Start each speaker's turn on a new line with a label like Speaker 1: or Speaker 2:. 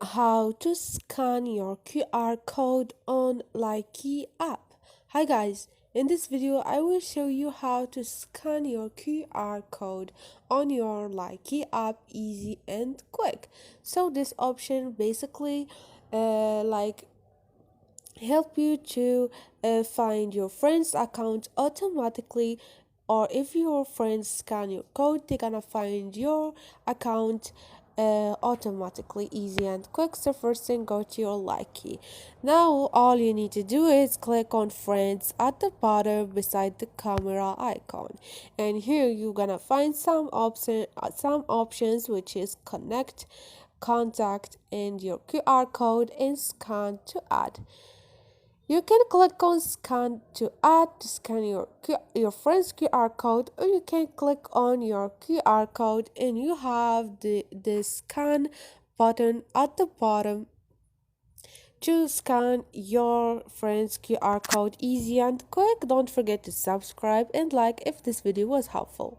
Speaker 1: how to scan your QR code on Likee app. Hi guys, in this video I will show you how to scan your QR code on your Likee app easy and quick. So this option basically like help you to find your friend's account automatically, or if your friends scan your code they're gonna find your account automatically, easy and quick. So first thing, go to your Likee. Now all you need to do is click on friends at the bottom beside the camera icon, and here you're gonna find some options, which is connect, contact, and your QR code, and scan to add. You can click on scan to add to scan your friend's QR code, or you can click on your QR code and you have the scan button at the bottom to scan your friend's QR code, easy and quick. Don't forget to subscribe and like if this video was helpful.